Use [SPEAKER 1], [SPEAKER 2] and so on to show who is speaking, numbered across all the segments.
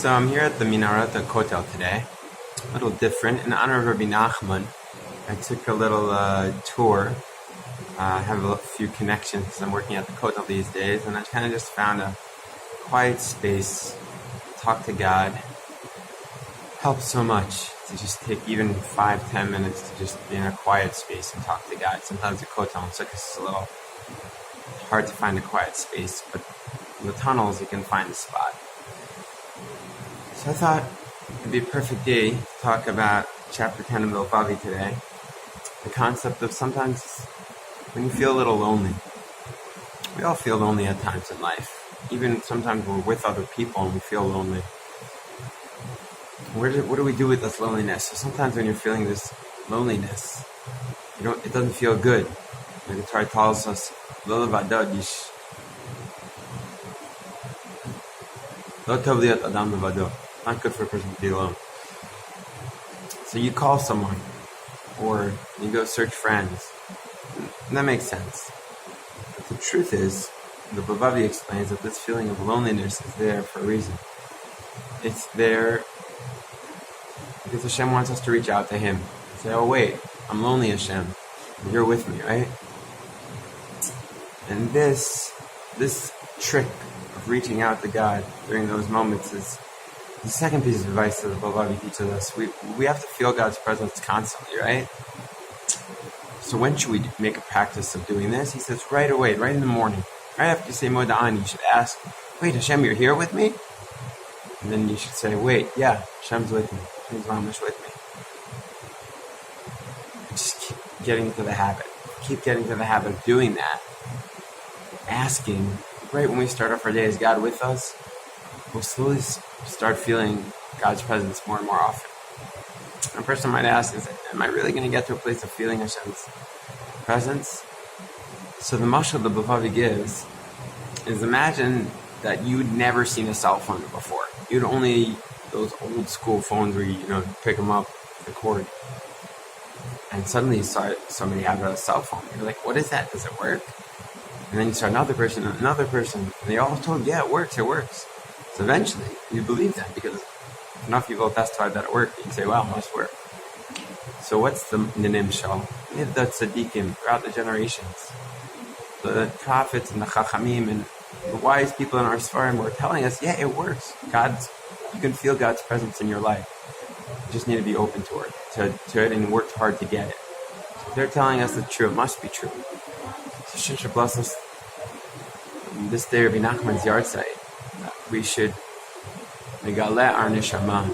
[SPEAKER 1] So I'm here at the Minaret Kotel today, a little different. In honor of Rabbi Nachman, I took a little tour. I have a few connections because I'm working at the Kotel these days, and I kind of just found a quiet space, talk to God. Helps so much to just take even 5-10 minutes to just be in a quiet space and talk to God. Sometimes the Kotel and Sukkot is a little hard to find a quiet space, but in the tunnels you can find a spot. So I thought it'd be a perfect day to talk about chapter 10 of Bilvavi today. The concept of sometimes when you feel a little lonely. We all feel lonely at times in life. Even sometimes we're with other people and we feel lonely. What do we do with this loneliness? So sometimes when you're feeling this loneliness, it doesn't feel good. The Torah tells us, "Lo levado ish. Lo tov liot adam levado." Not good for a person to be alone. So you call someone, or you go search friends. And that makes sense. But the truth is, the Bilvavi explains that this feeling of loneliness is there for a reason. It's there because Hashem wants us to reach out to Him. Say, "Oh wait, I'm lonely, Hashem. You're with me, right?" And this trick of reaching out to God during those moments is the second piece of advice that the Bilvavi teaches us. We have to feel God's presence constantly, right? So when should we make a practice of doing this? He says right away, right in the morning. Right after you say Moda'ani, you should ask, "Wait, Hashem, you're here with me?" And then you should say, "Wait, yeah, Hashem's with me. Hashem's mamish with me." And just keep getting into the habit. Keep getting to the habit of doing that. Asking, right when we start off our day, is God with us? We'll slowly start feeling God's presence more and more often. A person might ask, am I really going to get to a place of feeling Hashem's presence? So the mashal the Bilvavi gives is, imagine that you'd never seen a cell phone before. You'd only, those old school phones where you pick them up, the cord. And suddenly you saw somebody have a cell phone. You're like, what is that? Does it work? And then you saw another person, and they all told, yeah, it works. So eventually, you believe that because enough people testified that it worked. You say, well, it must work. So what's the nimshal? The tzaddikim throughout the generations. The prophets and the chachamim and the wise people in our Sfarim were telling us, yeah, it works. You can feel God's presence in your life. You just need to be open to it and work hard to get it. So they're telling us it's true. It must be true. So Shin should bless us this day, Rabbi Nachman's yaherzeit. We should megale our neshama,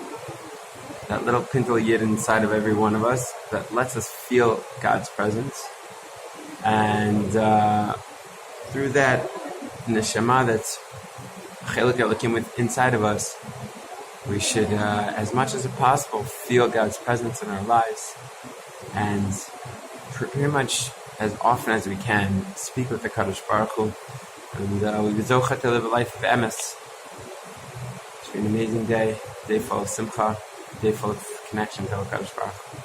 [SPEAKER 1] that little pintel yid inside of every one of us that lets us feel God's presence, and through that neshama that's chelik elokim inside of us, we should, as much as possible, feel God's presence in our lives, and pretty much as often as we can speak with the Kadosh Baruch Hu, and we be zocha to live a life of emes. It's been an amazing day full of simcha, a day full of connection to HaKadosh Baruch Hu.